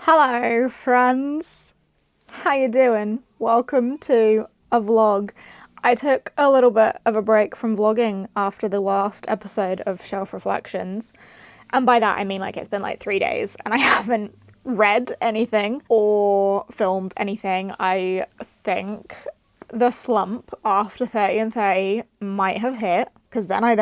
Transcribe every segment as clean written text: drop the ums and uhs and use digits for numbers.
Hello friends, how you doing? Welcome to a vlog. I took a little bit of a break from vlogging after the last episode of Shelf Reflections, and by that I mean like it's been like 3 days and I haven't read anything or filmed anything. I think the slump after 30 and 30 might have hit, because then I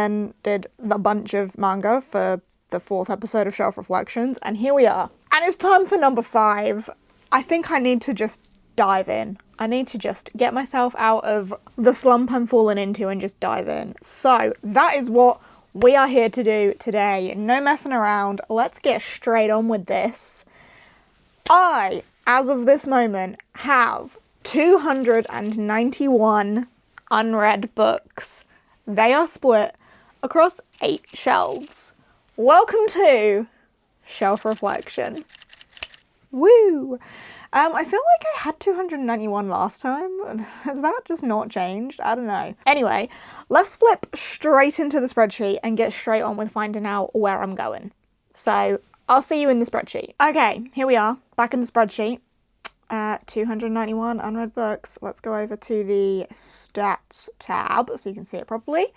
did a bunch of manga for the 4th episode of Shelf Reflections, and here we are. And it's time for number 5. I think I need to just dive in. I need to just get myself out of the slump I'm falling into and just dive in. So that is what we are here to do today. No messing around. Let's get straight on with this. I, as of this moment, have 291 unread books. They are split across 8 shelves. Welcome to Shelf Reflection. Woo! I feel like I had 291 last time. Has that just not changed? I don't know. Anyway, let's flip straight into the spreadsheet and get straight on with finding out where I'm going. So, I'll see you in the spreadsheet. Okay, here we are, back in the spreadsheet. 291 unread books. Let's go over to the stats tab so you can see it properly.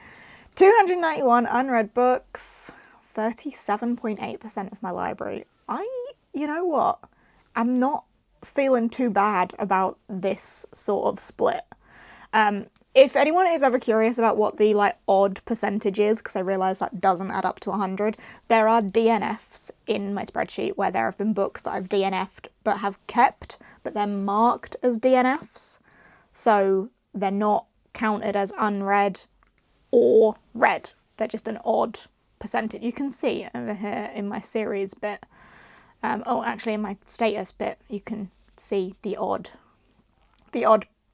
291 unread books. 37.8% of my library. You know what? I'm not feeling too bad about this sort of split. If anyone is ever curious about what the odd percentage is, because I realise that doesn't add up to 100, there are DNFs in my spreadsheet where there have been books that I've DNF'd but have kept, but they're marked as DNFs. So they're not counted as unread or read. They're just an odd percentage. You can see over here in my series bit, actually in my status bit, you can see the odd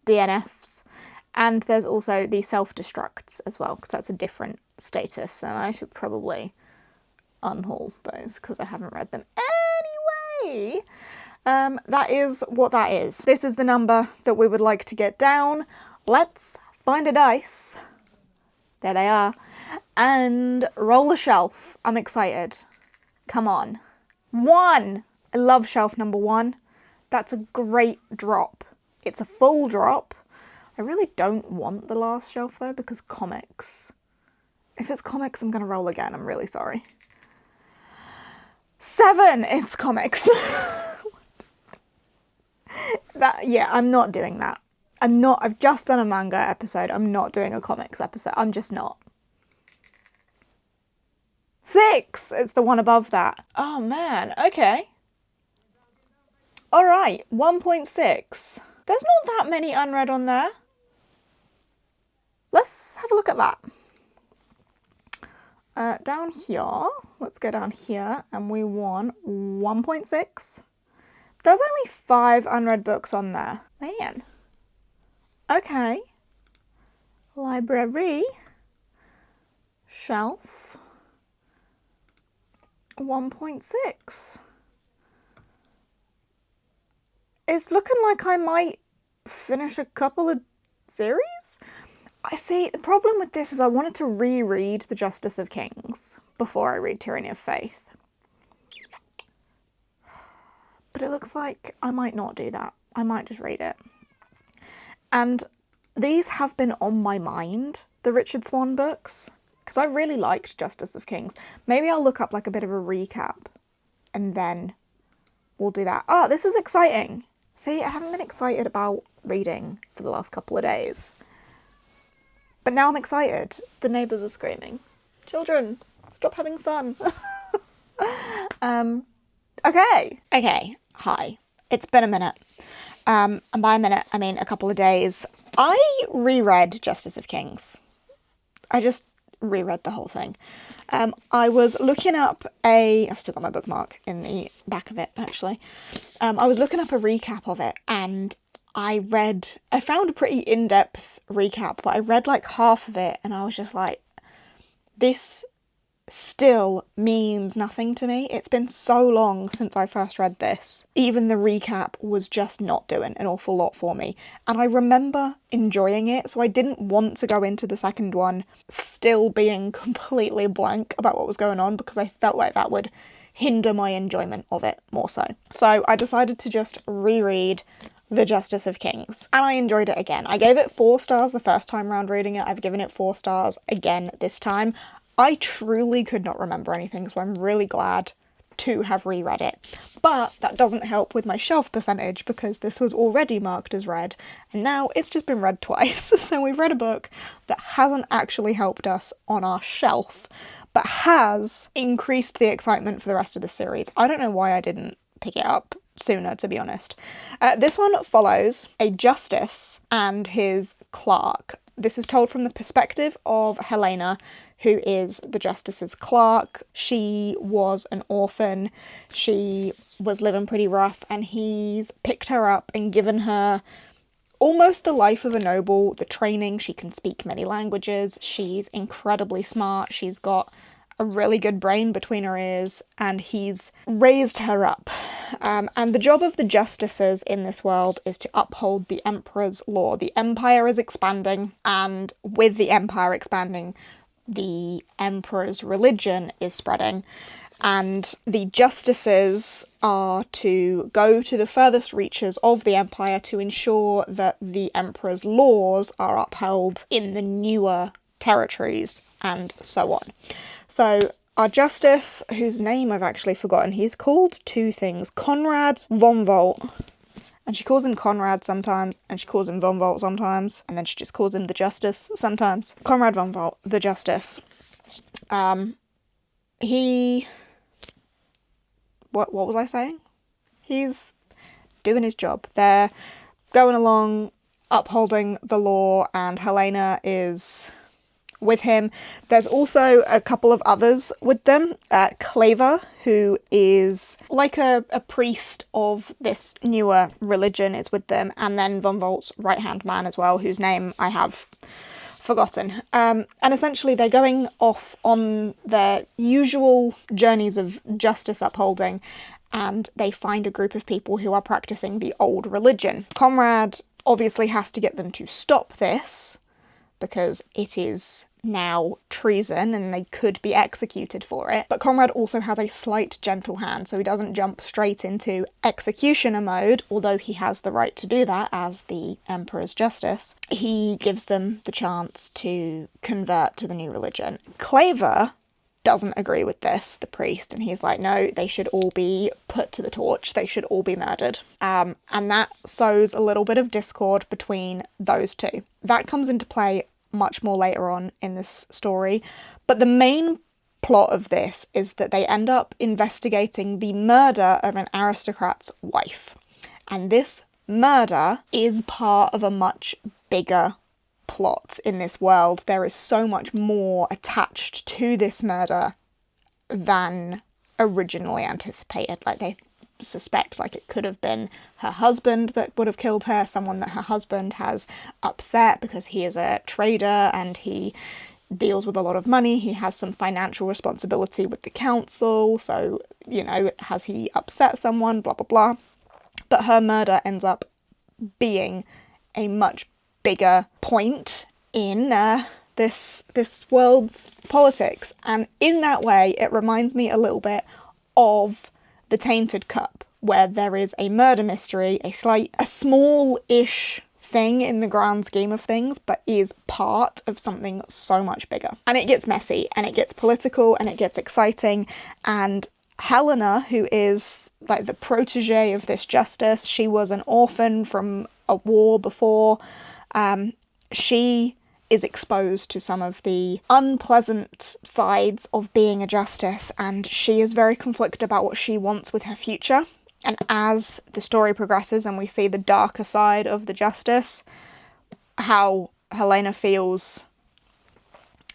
DNFs, and there's also the self-destructs as well, because that's a different status, and I should probably unhaul those because I haven't read them anyway. That is what that is. This is the number that we would like to get down. Let's find a dice. There they are. And roll a shelf. I'm excited. Come on. 1! I love shelf number 1. That's a great drop. It's a full drop. I really don't want the last shelf though, because comics. If it's comics, I'm going to roll again. I'm really sorry. 7! It's comics. I'm not doing that. I've just done a manga episode. I'm not doing a comics episode. I'm just not. 6! It's the one above that. Oh man, okay. Alright, 1.6. There's not that many unread on there. Let's have a look at that. Down here, let's go down here, and we want 1.6. There's only 5 unread books on there. Man. Okay. Library. Shelf. 1.6. It's looking like I might finish a couple of series. I see, the problem with this is I wanted to reread The Justice of Kings before I read Tyranny of Faith. But it looks like I might not do that. I might just read it. And these have been on my mind, the Richard Swan books, because I really liked Justice of Kings. Maybe I'll look up like a bit of a recap and then we'll do that. Oh, this is exciting. See, I haven't been excited about reading for the last couple of days. But now I'm excited. The neighbours are screaming. Children, stop having fun. Okay, hi. It's been a minute. And by a minute, I mean a couple of days. I reread Justice of Kings. I just reread the whole thing. I was looking up I've still got my bookmark in the back of it, actually. I was looking up a recap of it, and I found a pretty in-depth recap, but I read like half of it, and I was just like, this still means nothing to me. It's been so long since I first read this. Even the recap was just not doing an awful lot for me. And I remember enjoying it, so I didn't want to go into the second one still being completely blank about what was going on, because I felt like that would hinder my enjoyment of it more so. So I decided to just reread The Justice of Kings, and I enjoyed it again. I gave it 4 stars the first time round reading it. I've given it 4 stars again this time. I truly could not remember anything, so I'm really glad to have reread it. But that doesn't help with my shelf percentage, because this was already marked as read, and now it's just been read twice. So we've read a book that hasn't actually helped us on our shelf, but has increased the excitement for the rest of the series. I don't know why I didn't pick it up sooner, to be honest. This one follows a justice and his clerk. This is told from the perspective of Helena, who is the justice's clerk. She was an orphan. She was living pretty rough, and he's picked her up and given her almost the life of a noble, the training. She can speak many languages. She's incredibly smart. She's got a really good brain between her ears, and he's raised her up. And the job of the justices in this world is to uphold the emperor's law. The empire is expanding, and with the empire expanding, the emperor's religion is spreading, and the justices are to go to the furthest reaches of the empire to ensure that the emperor's laws are upheld in the newer territories, and so on. So our justice, whose name I've actually forgotten, he's called 2 things. Conrad von Volt. And she calls him Conrad sometimes, and she calls him Von Volt sometimes, and then she just calls him the Justice sometimes. Conrad von Volt, the Justice. What was I saying? He's doing his job. They're going along, upholding the law, and Helena is with him. There's also a couple of others with them. Claver, who is like a priest of this newer religion, is with them, and then Von Volt's right-hand man as well, whose name I have forgotten. And essentially they're going off on their usual journeys of justice upholding, and they find a group of people who are practicing the old religion. Conrad obviously has to get them to stop this, because it is now treason and they could be executed for it. But Conrad also has a slight gentle hand, so he doesn't jump straight into executioner mode, although he has the right to do that as the Emperor's Justice. He gives them the chance to convert to the new religion. Claver doesn't agree with this, the priest, and he's like, no, they should all be put to the torch, they should all be murdered. And that sows a little bit of discord between those two. That comes into play much more later on in this story, but the main plot of this is that they end up investigating the murder of an aristocrat's wife, and this murder is part of a much bigger plot in this world. There is so much more attached to this murder than originally anticipated. Like, they suspect like it could have been her husband that would have killed her, someone that her husband has upset because he is a trader and he deals with a lot of money. He has some financial responsibility with the council, so, you know, has he upset someone, blah blah blah. But her murder ends up being a much bigger point in this world's politics, and in that way it reminds me a little bit of The Tainted Cup, where there is a murder mystery, a small-ish thing in the grand scheme of things, but is part of something so much bigger. And it gets messy, and it gets political, and it gets exciting, and Helena, who is like the protege of this justice, she was an orphan from a war before, she is exposed to some of the unpleasant sides of being a justice, and she is very conflicted about what she wants with her future. And as the story progresses and we see the darker side of the justice, how Helena feels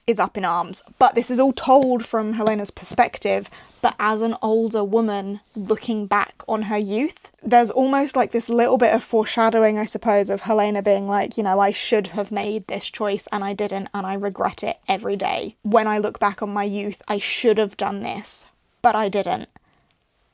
is up in arms. But this is all told from Helena's perspective, but as an older woman looking back on her youth. There's almost like this little bit of foreshadowing, I suppose, of Helena being like, you know, I should have made this choice and I didn't, and I regret it every day. When I look back on my youth, I should have done this, but I didn't.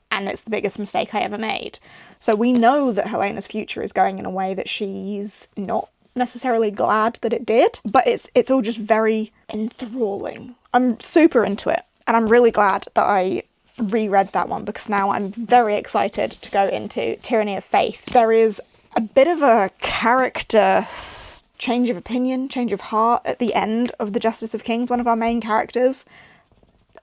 And it's the biggest mistake I ever made. So we know that Helena's future is going in a way that she's not necessarily glad that it did, but it's all just very enthralling. I'm super into it, and I'm really glad that I reread that one because now I'm very excited to go into Tyranny of Faith. There is a bit of a character change of opinion, change of heart at the end of the Justice of Kings. One of our main characters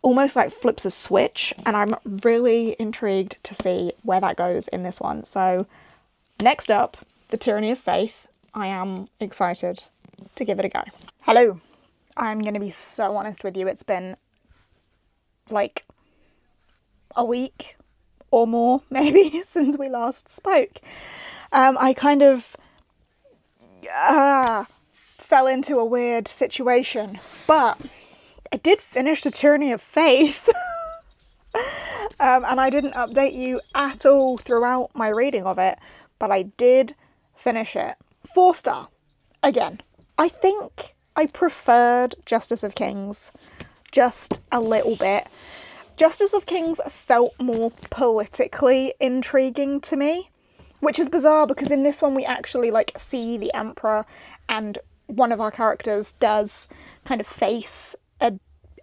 almost like flips a switch, and I'm really intrigued to see where that goes in this one. So next up, the Tyranny of Faith. I am excited to give it a go. Hello. I'm going to be so honest with you. It's been like a week or more maybe since we last spoke. I kind of fell into a weird situation, but I did finish the Tyranny of Faith. And I didn't update you at all throughout my reading of it, but I did finish it. 4-star. Again, I think I preferred Justice of Kings just a little bit. Justice of Kings felt more politically intriguing to me, which is bizarre because in this one we actually like see the Emperor, and one of our characters does kind of face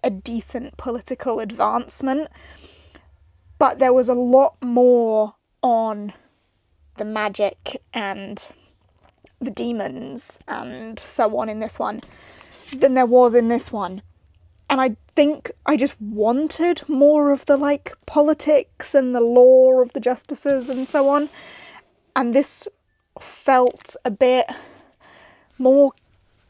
a decent political advancement, but there was a lot more on the magic and the demons and so on in this one than there was in this one. And I think I just wanted more of the like politics and the lore of the justices and so on. And this felt a bit more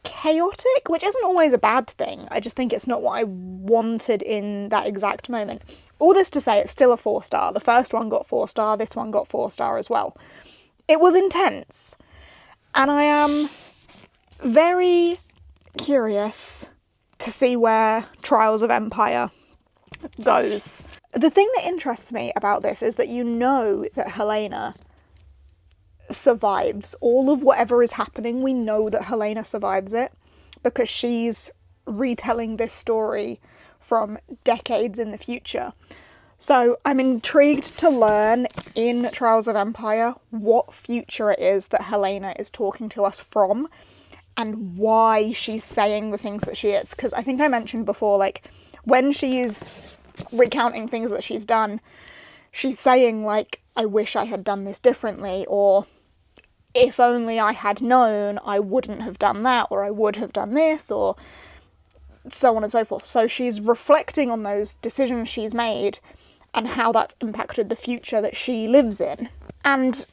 chaotic, which isn't always a bad thing. I just think it's not what I wanted in that exact moment. All this to say, it's still a 4-star. The first one got 4-star, this one got 4-star as well. It was intense. And I am very curious to see where Trials of Empire goes. The thing that interests me about this is that you know that Helena survives all of whatever is happening. We know that Helena survives it because she's retelling this story from decades in the future. So I'm intrigued to learn in Trials of Empire what future it is that Helena is talking to us from and why she's saying the things that she is. Because I think I mentioned before, like, when she's recounting things that she's done, she's saying, like, I wish I had done this differently, or if only I had known, I wouldn't have done that, or I would have done this, or so on and so forth. So she's reflecting on those decisions she's made and how that's impacted the future that she lives in. And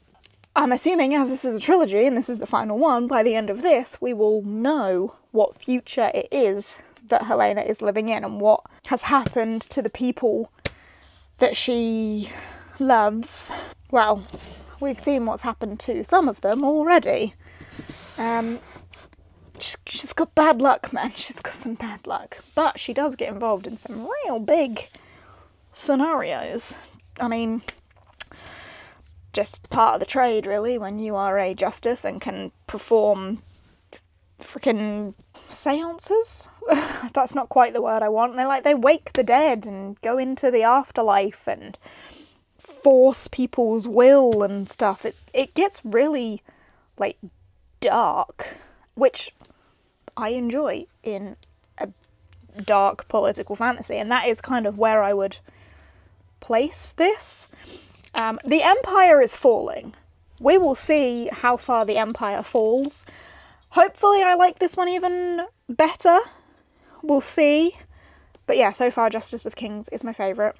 I'm assuming, as this is a trilogy and this is the final one, by the end of this, we will know what future it is that Helena is living in and what has happened to the people that she loves. Well, we've seen what's happened to some of them already. She's got bad luck, man. She's got some bad luck. But she does get involved in some real big scenarios. I mean, just part of the trade, really, when you are a justice and can perform freaking seances. That's not quite the word I want. They wake the dead and go into the afterlife and force people's will and stuff. It gets really, like, dark, which I enjoy in a dark political fantasy, and that is kind of where I would place this. The Empire is falling. We will see how far the Empire falls. Hopefully I like this one even better. We'll see. But yeah, so far Justice of Kings is my favourite.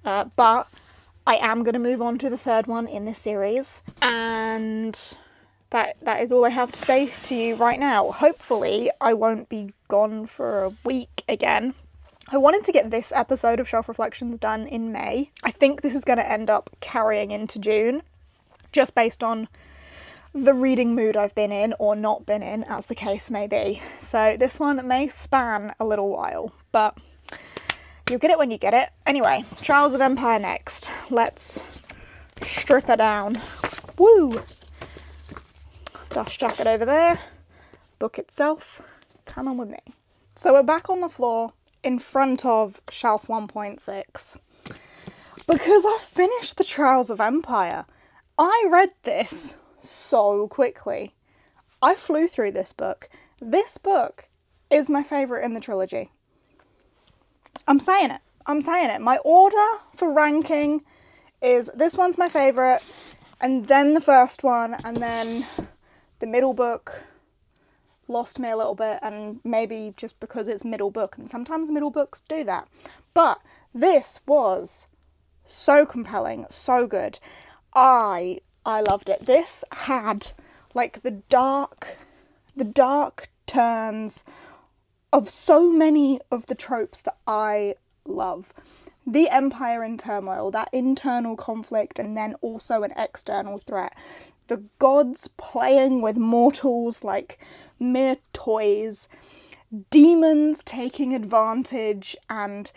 But I am going to move on to the third one in this series. And that is all I have to say to you right now. Hopefully I won't be gone for a week again. I wanted to get this episode of Shelf Reflections done in May. I think this is going to end up carrying into June, just based on the reading mood I've been in, or not been in, as the case may be. So this one may span a little while, but you'll get it when you get it. Anyway, Trials of Empire next. Let's strip her down. Woo! Dust jacket over there. Book itself. Come on with me. So we're back on the floor in front of shelf 1.6 because I finished the Trials of Empire. I read this so quickly. I flew through this book. This book is my favourite in the trilogy. I'm saying it. I'm saying it. My order for ranking is this one's my favourite, and then the first one, and then the middle book lost me a little bit, and maybe just because it's middle book, and sometimes middle books do that. But this was so compelling, so good. I loved it. This had like the dark turns of so many of the tropes that I love. The empire in turmoil, that internal conflict, and then also an external threat. The gods playing with mortals like mere toys. Demons taking advantage, and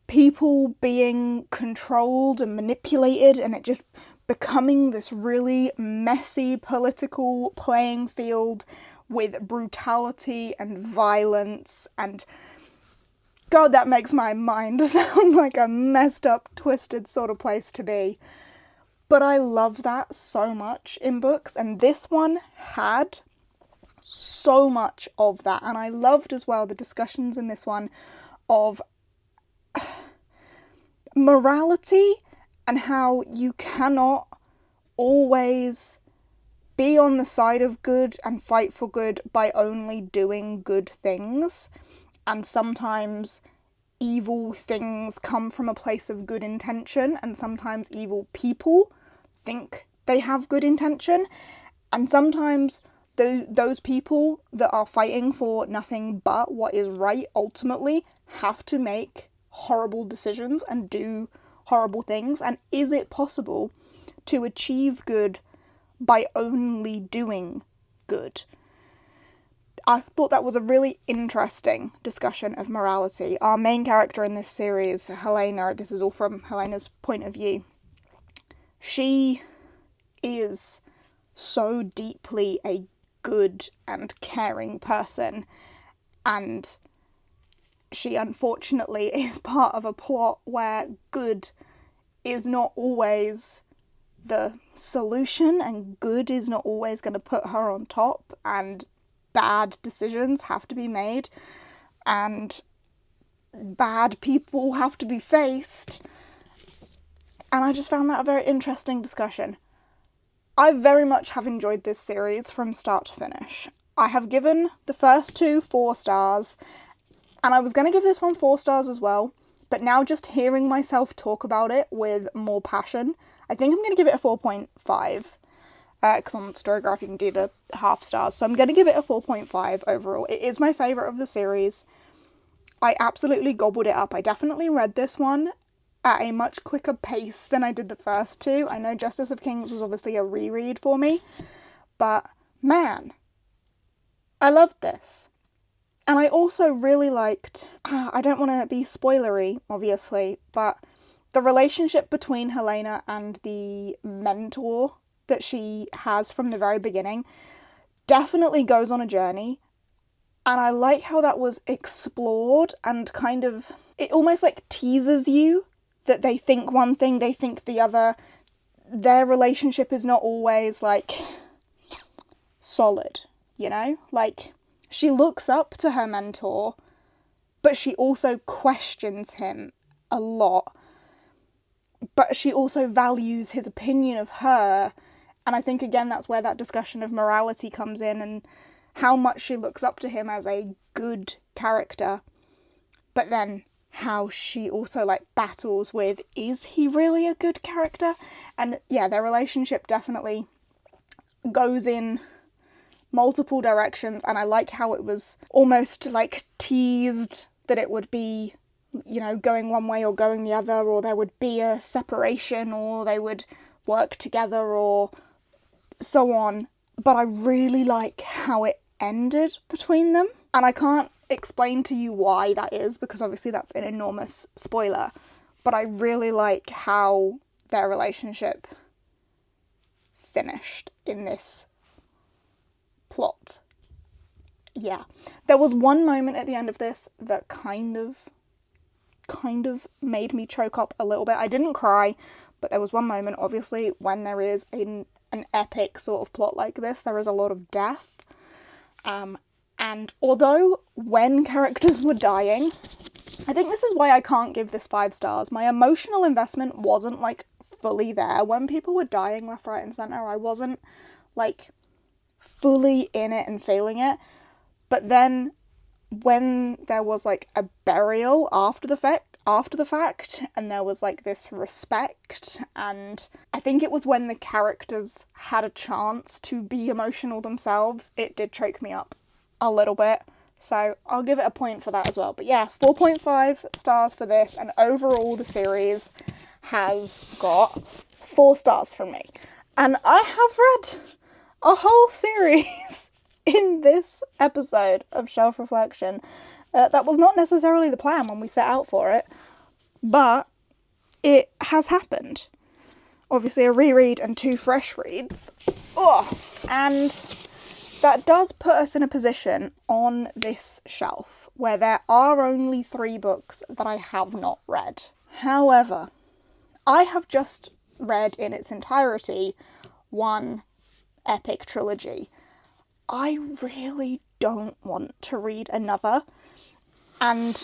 people being controlled and manipulated, and it just becoming this really messy political playing field with brutality and violence, and God, that makes my mind sound like a messed up, twisted sort of place to be. But I love that so much in books, and this one had so much of that. And I loved as well the discussions in this one of morality and how you cannot always be on the side of good and fight for good by only doing good things. And sometimes evil things come from a place of good intention, and sometimes evil people think they have good intention, and sometimes those people that are fighting for nothing but what is right ultimately have to make horrible decisions and do horrible things. And is it possible to achieve good by only doing good? I thought that was a really interesting discussion of morality. Our main character in this series, Helena, this is all from Helena's point of view. She is so deeply a good and caring person, and she unfortunately is part of a plot where good is not always the solution, and good is not always going to put her on top, and bad decisions have to be made, and bad people have to be faced. And I just found that a very interesting discussion. I very much have enjoyed this series from start to finish. I have given the first 2 4 stars, and I was going to give this one 4 stars as well, but now just hearing myself talk about it with more passion, I think I'm going to give it a 4.5. Because on Storygraph you can do the half stars, so I'm going to give it a 4.5 overall. It is my favourite of the series. I absolutely gobbled it up. I definitely read this one at a much quicker pace than I did the first 2. I know Justice of Kings was obviously a reread for me, but man, I loved this. And I also really liked, I don't want to be spoilery, obviously, but the relationship between Helena and the mentor that she has from the very beginning definitely goes on a journey, and I like how that was explored, and kind of, it almost like teases you that they think one thing, they think the other. Their relationship is not always like solid, you know? Like, she looks up to her mentor, but she also questions him a lot, but she also values his opinion of her. And I think, again, that's where that discussion of morality comes in, and how much she looks up to him as a good character, but then how she also, like, battles with, is he really a good character? And yeah, their relationship definitely goes in multiple directions, and I like how it was almost, like, teased that it would be, you know, going one way or going the other, or there would be a separation, or they would work together, or so on. But I really like how it ended between them, and I can't explain to you why that is, because obviously that's an enormous spoiler, but I really like how their relationship finished in this plot. Yeah, there was one moment at the end of this that kind of made me choke up a little bit. I didn't cry, but there was one moment, obviously, when there is an epic sort of plot like this, there is a lot of death. And although when characters were dying, I think this is why I can't give this 5 stars. My emotional investment wasn't, like, fully there. When people were dying left, right, and centre, I wasn't, like, fully in it and feeling it. But then when there was, like, a burial after the fact, and there was, like, this respect, and I think it was when the characters had a chance to be emotional themselves, it did choke me up a little bit. So I'll give it a point for that as well. But yeah, 4.5 stars for this, and overall the series has got 4 stars from me. And I have read a whole series in this episode of Shelf Reflection. That was not necessarily the plan when we set out for it, but it has happened. Obviously a reread and 2 fresh reads. Oh, and that does put us in a position on this shelf where there are only 3 books that I have not read. However, I have just read in its entirety one epic trilogy. I really don't want to read another, and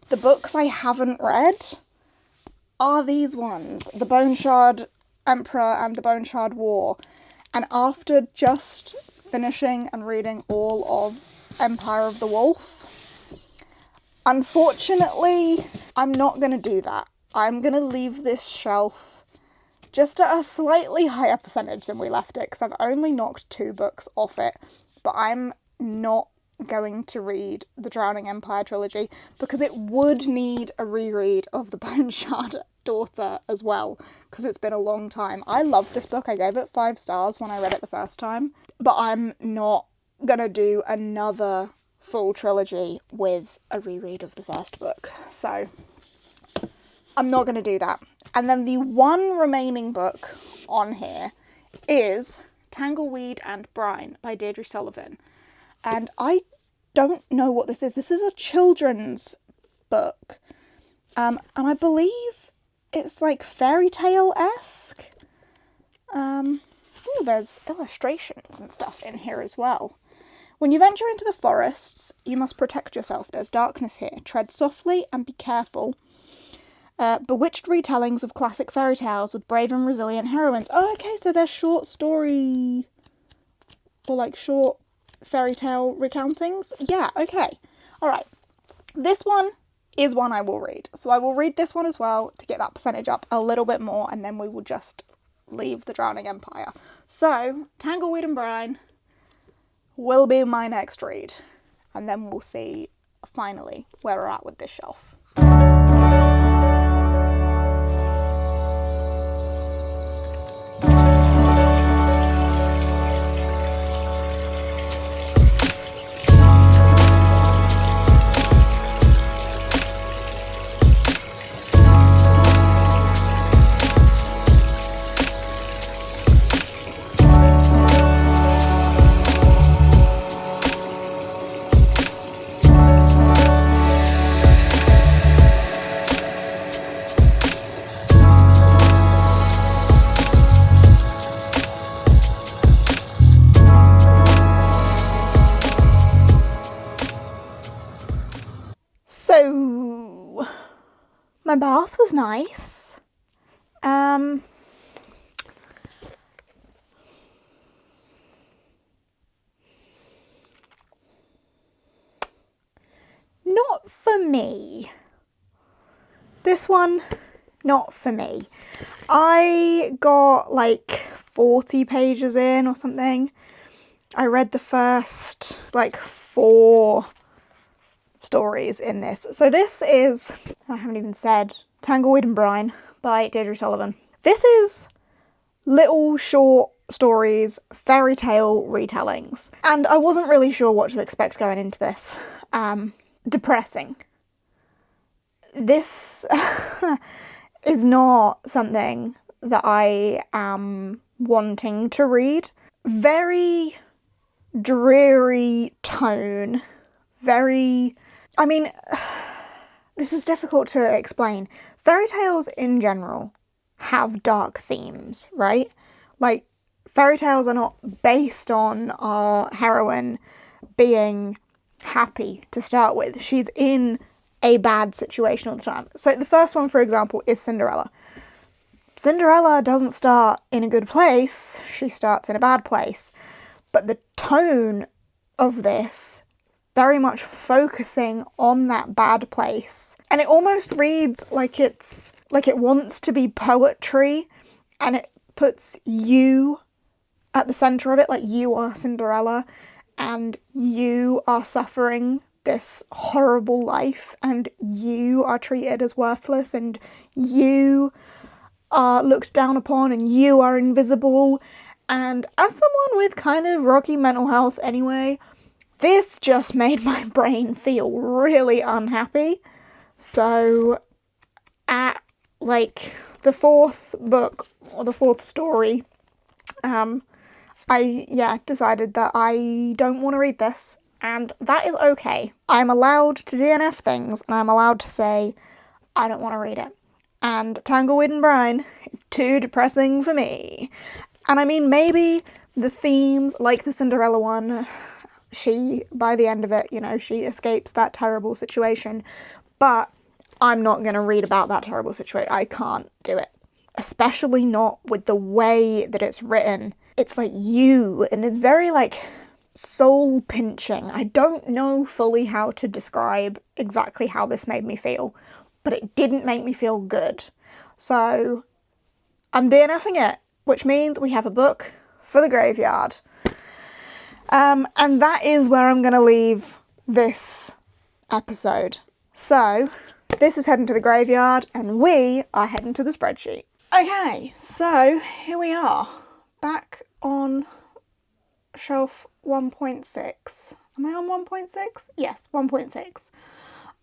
the books I haven't read are these ones, The Bone Shard Emperor and The Bone Shard War. And after just finishing and reading all of Empire of the Wolf, unfortunately, I'm not going to do that. I'm going to leave this shelf just at a slightly higher percentage than we left it, because I've only knocked 2 books off it, but I'm not going to read the Drowning Empire trilogy because it would need a reread of The Bone Shard Daughter as well, because it's been a long time. I loved this book. I gave it 5 stars when I read it the first time, but I'm not gonna do another full trilogy with a reread of the first book, so I'm not gonna do that. And then the one remaining book on here is Tangleweed and Brine by Deirdre Sullivan. And I don't know what this is. This is a children's book. And I believe it's like fairy tale-esque. There's illustrations and stuff in here as well. When you venture into the forests, you must protect yourself. There's darkness here. Tread softly and be careful. Bewitched retellings of classic fairy tales with brave and resilient heroines. Oh, okay, so they're short story, or like short fairy tale recountings. Yeah, okay. Alright. This one is one I will read. So I will read this one as well to get that percentage up a little bit more, and then we will just leave the Drowning Empire. So, Tangleweed and Brine will be my next read. And then we'll see, finally, where we're at with this shelf. So, my bath was nice. Not for me. This one, not for me. I got like 40 pages in or something. I read the first like 4 stories in this. So this is, I haven't even said, Tangleweed and Brine by Deirdre Sullivan. This is little short stories, fairy tale retellings. And I wasn't really sure what to expect going into this. Depressing. This is not something that I am wanting to read. Very dreary tone. Very... I mean, this is difficult to explain. Fairy tales in general have dark themes, right? Like, fairy tales are not based on our heroine being happy to start with. She's in a bad situation all the time. So the first one, for example, is Cinderella. Cinderella doesn't start in a good place, she starts in a bad place. But the tone of this, very much focusing on that bad place. And it almost reads like it wants to be poetry, and it puts you at the centre of it, like you are Cinderella and you are suffering this horrible life and you are treated as worthless and you are looked down upon and you are invisible. And as someone with kind of rocky mental health anyway, this just made my brain feel really unhappy. So at like the fourth book or the fourth story, I decided that I don't want to read this, and that is okay. I'm allowed to DNF things, and I'm allowed to say I don't want to read it. And Tangleweed and Brine is too depressing for me. And I mean, maybe the themes, like the Cinderella one, by the end of it, she escapes that terrible situation, but I'm not going to read about that terrible situation. I can't do it. Especially not with the way that it's written. It's like and it's very like soul pinching. I don't know fully how to describe exactly how this made me feel, but it didn't make me feel good. So I'm DNFing it, which means we have a book for the graveyard. And that is where I'm going to leave this episode. So this is heading to the graveyard and we are heading to the spreadsheet. Okay, so here we are, back on shelf 1.6. Am I on 1.6? Yes, 1.6.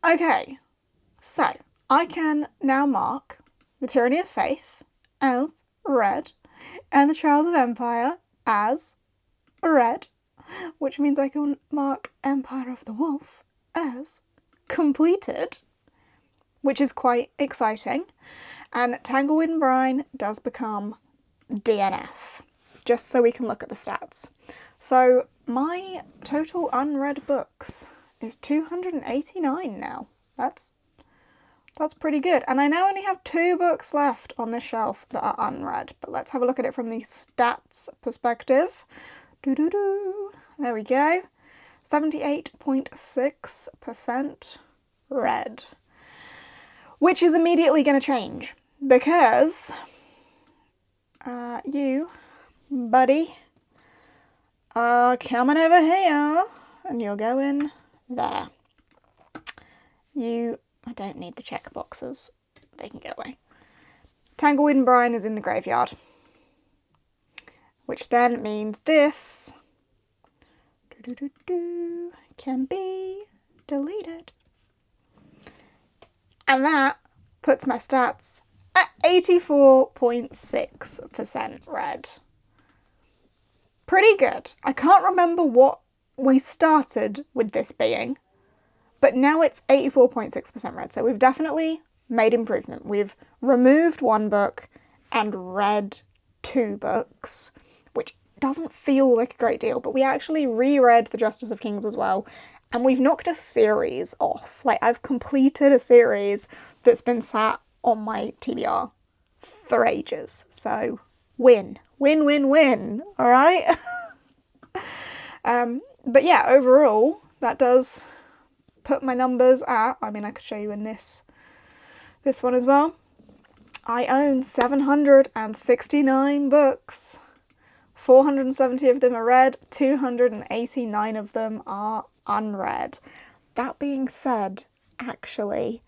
Okay, so I can now mark The Tyranny of Faith as read and The Trials of Empire as read, which means I can mark Empire of the Wolf as completed, which is quite exciting. And Tangleweed and Brine does become DNF, just so we can look at the stats. So my total unread books is 289 now. That's pretty good. And I now only have 2 books left on this shelf that are unread. But let's have a look at it from the stats perspective. There we go. 78.6% read. Which is immediately going to change. Because you, buddy, are coming over here and you're going there. I don't need the check boxes. They can go away. Tangleweed and Brine is in the graveyard. Which then means this can be deleted. And that puts my stats at 84.6% read. Pretty good. I can't remember what we started with this being, but now it's 84.6% read. So we've definitely made improvement. We've removed 1 book and read 2 books, which doesn't feel like a great deal, but we actually reread The Justice of Kings as well. And we've knocked a series off. Like, I've completed a series that's been sat on my TBR for ages. So, win. Win, win, win. All right? But yeah, overall, that does put my numbers at, I mean, I could show you in this one as well. I own 769 books. 470 of them are read. 289 of them are unread. That being said, actually,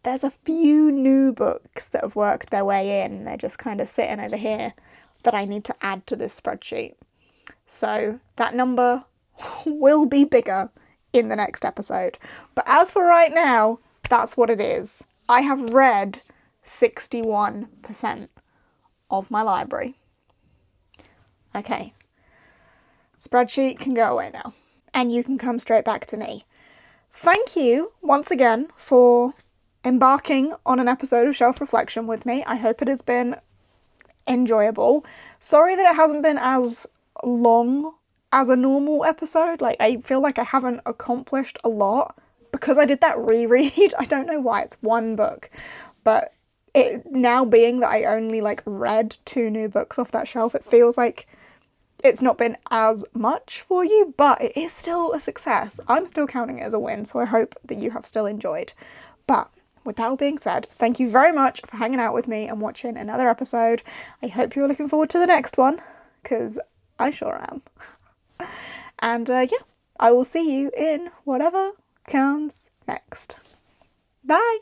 there's a few new books that have worked their way in. They're just kind of sitting over here that I need to add to this spreadsheet. So that number will be bigger in the next episode. But as for right now, that's what it is. I have read 61% of my library. Okay. Spreadsheet can go away now. And you can come straight back to me. Thank you once again for embarking on an episode of Shelf Reflection with me. I hope it has been enjoyable. Sorry that it hasn't been as long as a normal episode. Like, I feel like I haven't accomplished a lot because I did that reread, I don't know why, it's one book, but it now being that I only like read 2 new books off that shelf, it feels like it's not been as much for you, but it is still a success. I'm still counting it as a win, so I hope that you have still enjoyed. But with that all being said, thank you very much for hanging out with me and watching another episode. I hope you're looking forward to the next one, because I sure am. And yeah, I will see you in whatever comes next. Bye!